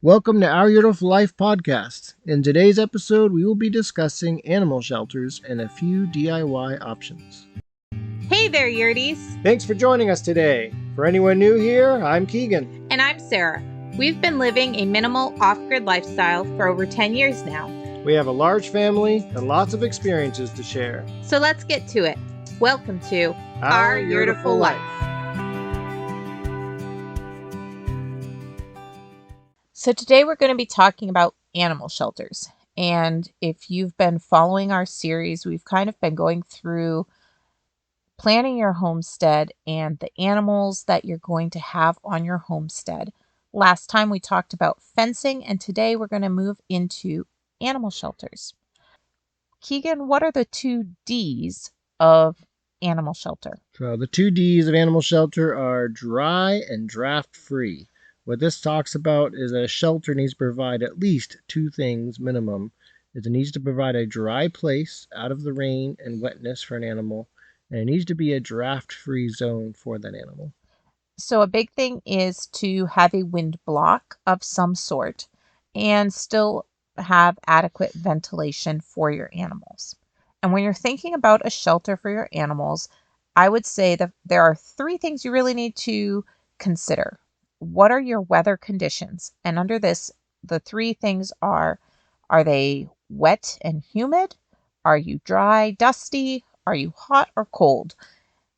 Welcome to our Yurtiful Life podcast. In today's episode, we will be discussing animal shelters and a few DIY options. Hey there, Yurties! Thanks for joining us today. For anyone new here, I'm Keegan. And I'm Sarah. We've been living a minimal off-grid lifestyle for over 10 years now. We have a large family and lots of experiences to share. So let's get to it. Welcome to Our Yurtiful Life. So today we're going to be talking about animal shelters. And if you've been following our series, we've kind of been going through planning your homestead and the animals that you're going to have on your homestead. Last time we talked about fencing, and today we're going to move into animal shelters. Keegan, what are the 2 D's of animal shelter? So the 2 D's of animal shelter are dry and draft free. What this talks about is that a shelter needs to provide at least 2 things minimum. It needs to provide a dry place out of the rain and wetness for an animal, and it needs to be a draft-free zone for that animal. So a big thing is to have a wind block of some sort and still have adequate ventilation for your animals. And when you're thinking about a shelter for your animals, I would say that there are 3 things you really need to consider. What are your weather conditions? And under this, the 3 things are they wet and humid? Are you dry, dusty? Are you hot or cold?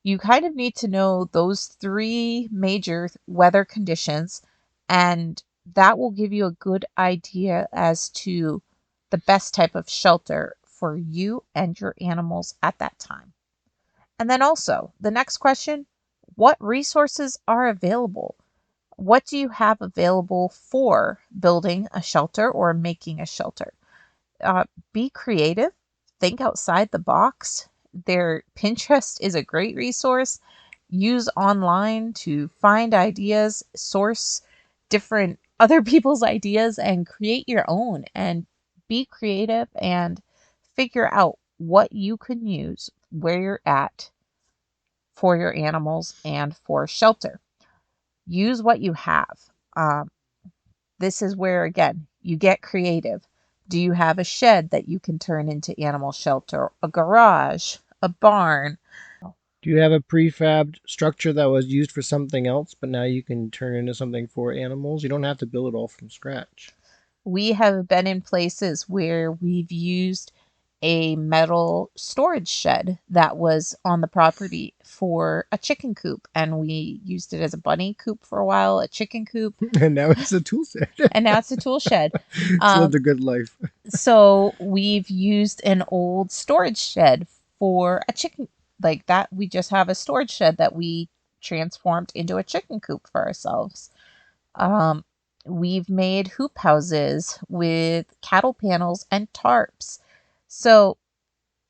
You kind of need to know those 3 major weather conditions, and that will give you a good idea as to the best type of shelter for you and your animals at that time. And then also, the next question, what resources are available? What do you have available for building a shelter or making a shelter? Be creative, think outside the box. Pinterest is a great resource. Use online to find ideas, source different other people's ideas, and create your own. And be creative and figure out what you can use where you're at for your animals and for shelter. Use what you have. This is where, again, you get creative. Do you have a shed that you can turn into animal shelter? A garage? A barn? Do you have a prefabbed structure that was used for something else, but now you can turn into something for animals? You don't have to build it all from scratch. We have been in places where we've used a metal storage shed that was on the property for a chicken coop, and we used it as a bunny coop for a while, a chicken coop. And now it's a tool shed. And now it's a tool shed. It's lived a good life. So we've used an old storage shed for a chicken, like that. We just have a storage shed that we transformed into a chicken coop for ourselves. We've made hoop houses with cattle panels and tarps. So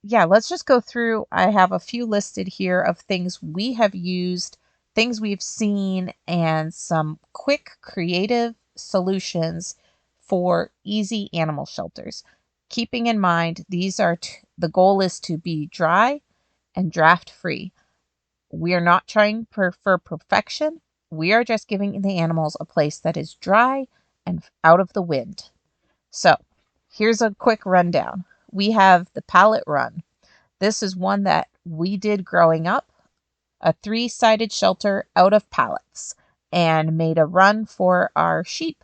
yeah, let's just go through. I have a few listed here of things we have used, things we've seen, and some quick creative solutions for easy animal shelters. Keeping in mind, the goal is to be dry and draft free. We are not trying for perfection. We are just giving the animals a place that is dry and out of the wind. So here's a quick rundown. We have the pallet run. This is one that we did growing up, a 3-sided shelter out of pallets, and made a run for our sheep.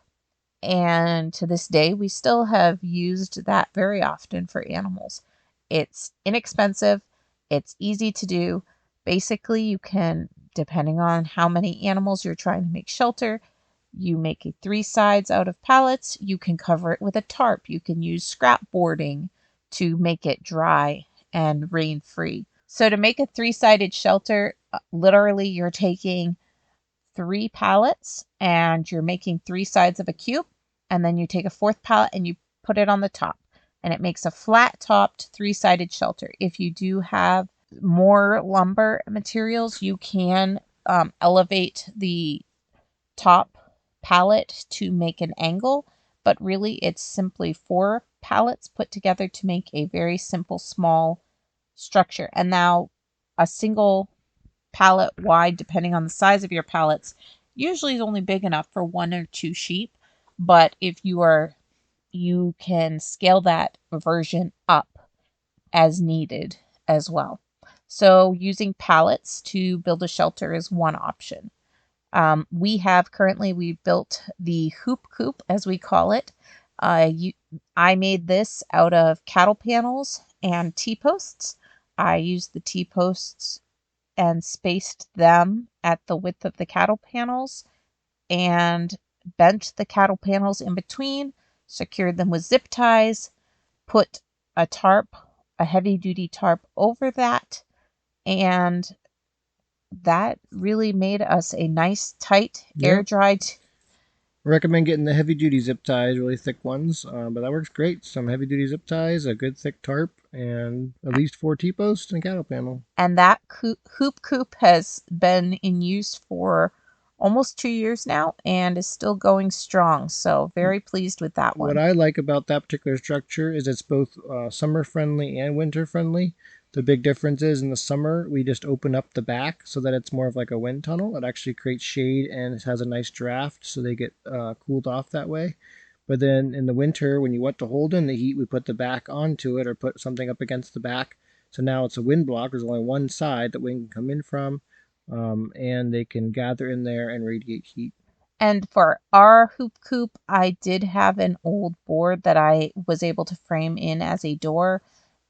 And to this day, we still have used that very often for animals. It's inexpensive. It's easy to do. Basically, you can, depending on how many animals you're trying to make shelter, you make it 3 sides out of pallets. You can cover it with a tarp. You can use scrap boarding to make it dry and rain free. So to make a 3-sided shelter, literally you're taking 3 pallets and you're making 3 sides of a cube, and then you take a 4th pallet and you put it on the top, and it makes a flat topped 3-sided shelter. If you do have more lumber materials, you can elevate the top pallet to make an angle, but really it's simply 4 pallets put together to make a very simple small structure. And now a single pallet wide, depending on the size of your pallets, usually is only big enough for 1 or 2 sheep. But if you can scale that version up as needed as well. So using pallets to build a shelter is one option. We built the hoop coop, as we call it. I made this out of cattle panels and T-posts. I used the T-posts and spaced them at the width of the cattle panels and bent the cattle panels in between, secured them with zip ties, put a tarp, a heavy duty tarp over that, and that really made us a nice, tight, air Yep. dried. I recommend getting the heavy duty zip ties, really thick ones, but that works great. Some heavy duty zip ties, a good thick tarp, and at least 4 T-posts and cattle panel. And that hoop coop has been in use for almost 2 years now and is still going strong. So, very pleased with that What one. I like about that particular structure is it's both summer friendly and winter friendly. The big difference is in the summer, we just open up the back so that it's more of like a wind tunnel. It actually creates shade and it has a nice draft, so they get cooled off that way. But then in the winter, when you want to hold in the heat, we put the back onto it or put something up against the back. So now it's a wind block. There's only one side that wind can come in from, and they can gather in there and radiate heat. And for our hoop coop, I did have an old board that I was able to frame in as a door.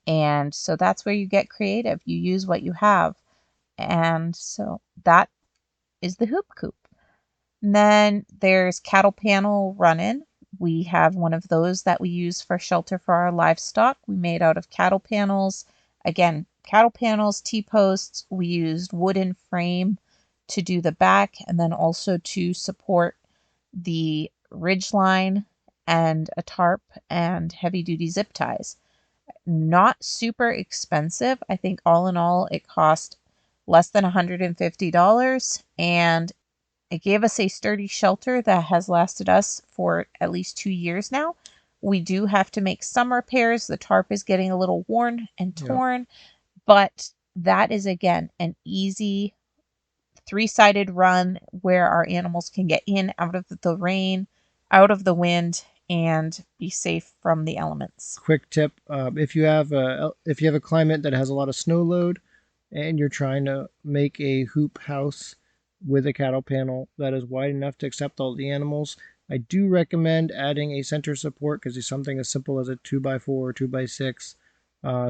And so that's where you get creative. You use what you have. And so that is the hoop coop. And then there's cattle panel run-in. We have one of those that we use for shelter for our livestock. We made out of cattle panels. Again, cattle panels, T-posts. We used wooden frame to do the back and then also to support the ridge line and a tarp and heavy duty zip ties. Not super expensive. I think all in all, it cost less than $150 and it gave us a sturdy shelter that has lasted us for at least 2 years now. We do have to make some repairs. The tarp is getting a little worn and Yeah. torn, but that is again an easy three-sided run where our animals can get in out of the rain, out of the wind, and be safe from the elements. Quick tip: if you have a climate that has a lot of snow load, and you're trying to make a hoop house with a cattle panel that is wide enough to accept all the animals, I do recommend adding a center support because it's something as simple as a 2x4 or 2x6,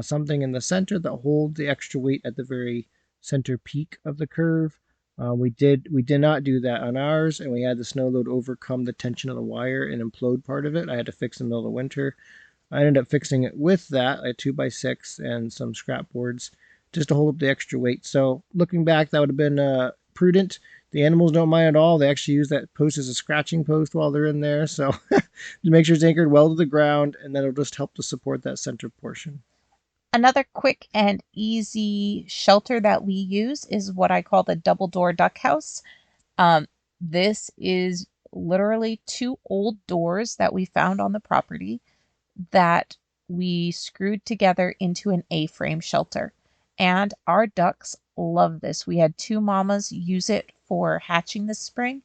something in the center that holds the extra weight at the very center peak of the curve. We did not do that on ours, and we had the snow load overcome the tension of the wire and implode part of it. I had to fix in the middle of the winter. I ended up fixing it with that, a 2x6 and some scrap boards, just to hold up the extra weight. So looking back, that would have been prudent. The animals don't mind at all. They actually use that post as a scratching post while they're in there. So to make sure it's anchored well to the ground, and then it'll just help to support that center portion. Another quick and easy shelter that we use is what I call the double door duck house. Um, this is literally two old doors that we found on the property that we screwed together into an A-frame shelter. And our ducks love this. We had two mamas use it for hatching this spring.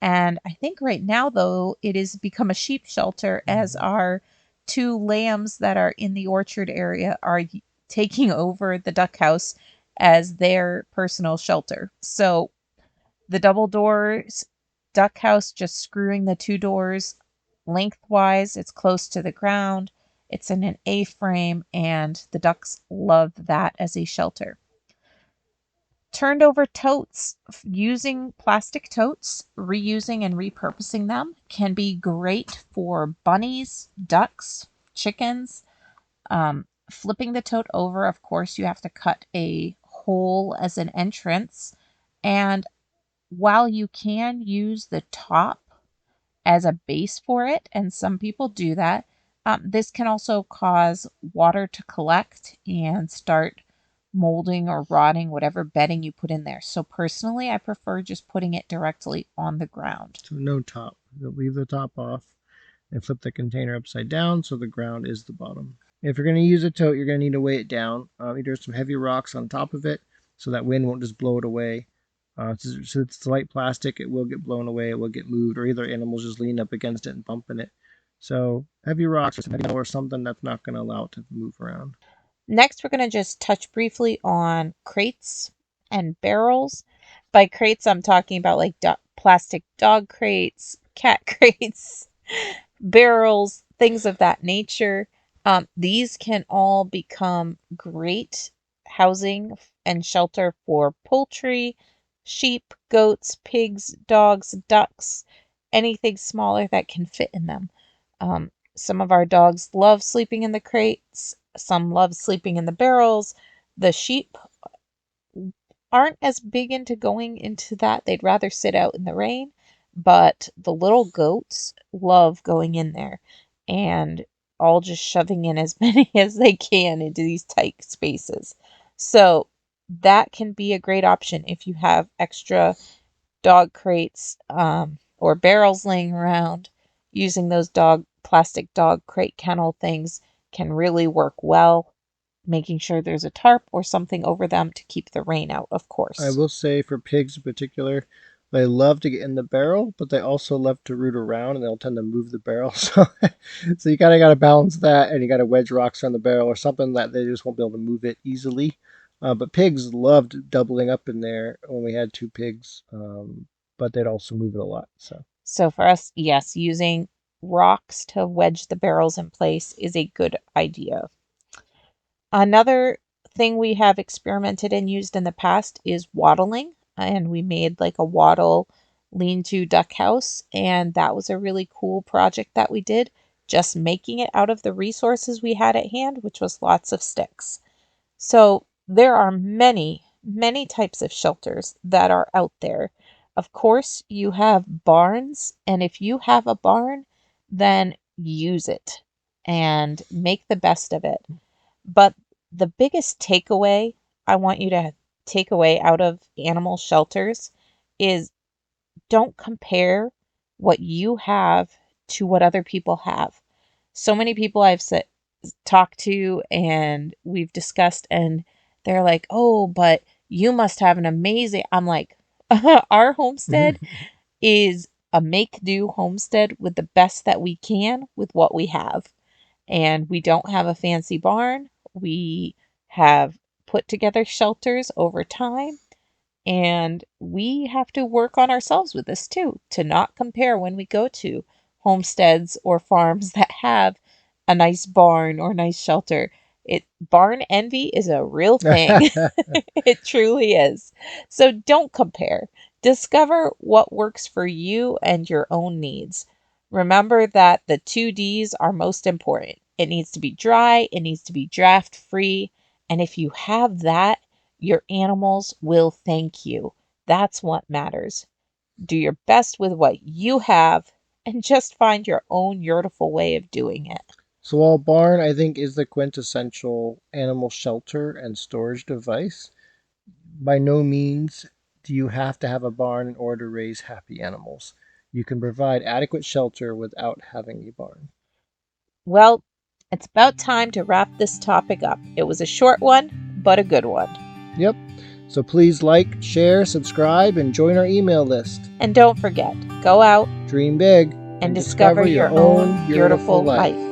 And I think right now, though, it has become a sheep shelter as Mm-hmm. our two lambs that are in the orchard area are taking over the duck house as their personal shelter. So the double doors duck house, just screwing the two doors lengthwise, it's close to the ground. It's in an A frame, and the ducks love that as a shelter. Turned over totes, using plastic totes, reusing and repurposing them can be great for bunnies, ducks, chickens. Flipping the tote over, of course, you have to cut a hole as an entrance. And while you can use the top as a base for it, and some people do that, this can also cause water to collect and start molding or rotting whatever bedding you put in there. So personally, I prefer just putting it directly on the ground. So no top. You'll leave the top off and flip the container upside down so the ground is the bottom. If you're going to use a tote, you're going to need to weigh it down. Either some heavy rocks on top of it so that wind won't just blow it away, Since it's light plastic, it will get blown away, it will get moved, or either animals just lean up against it and bumping it. So heavy rocks or something that's not going to allow it to move around. Next, we're going to just touch briefly on crates and barrels. By crates, I'm talking about like plastic dog crates, cat crates, barrels, things of that nature. These can all become great housing and shelter for poultry, sheep, goats, pigs, dogs, ducks, anything smaller that can fit in them. Some of our dogs love sleeping in the crates, some love sleeping in the barrels. The sheep aren't as big into going into that. They'd rather sit out in the rain, but the little goats love going in there and all just shoving in as many as they can into these tight spaces. So that can be a great option if you have extra dog crates or barrels laying around. Using those plastic dog crate kennel things can really work well, making sure there's a tarp or something over them to keep the rain out, of I course. will say for pigs in particular, they love to get in the barrel, but they also love to root around and they'll tend to move the barrel. So you kind of got to balance that, and you got to wedge rocks around the barrel or something that they just won't be able to move it easily. But pigs loved doubling up in there when we had two pigs, but they'd also move it a lot. So So for us, yes, using rocks to wedge the barrels in place is a good idea. Another thing we have experimented and used in the past is wattling, and we made like a wattle lean-to duck house, and that was a really cool project that we did, just making it out of the resources we had at hand, which was lots of sticks. So there are many, many types of shelters that are out there. Of course, you have barns, and if you have a barn, then use it and make the best of it. But the biggest takeaway I want you to take away out of animal shelters is don't compare what you have to what other people have. So many people talked to and we've discussed, and they're like, oh, but you must have an amazing. I'm like, our homestead is a make do homestead with the best that we can with what we have. And we don't have a fancy barn. We have put together shelters over time, and we have to work on ourselves with this too, to not compare when we go to homesteads or farms that have a nice barn or nice shelter. Barn envy is a real thing. It truly is. So don't compare. Discover what works for you and your own needs. Remember that the 2Ds are most important. It needs to be dry, it needs to be draft free, and if you have that, your animals will thank you. That's what matters. Do your best with what you have and just find your own Yurtiful way of doing it. So while barn, I think, is the quintessential animal shelter and storage device, by no means do you have to have a barn in order to raise happy animals. You can provide adequate shelter without having a barn. Well, it's about time to wrap this topic up. It was a short one, but a good one. Yep. So please like, share, subscribe, and join our email list. And don't forget, go out Dream big and discover your own Yurtiful life.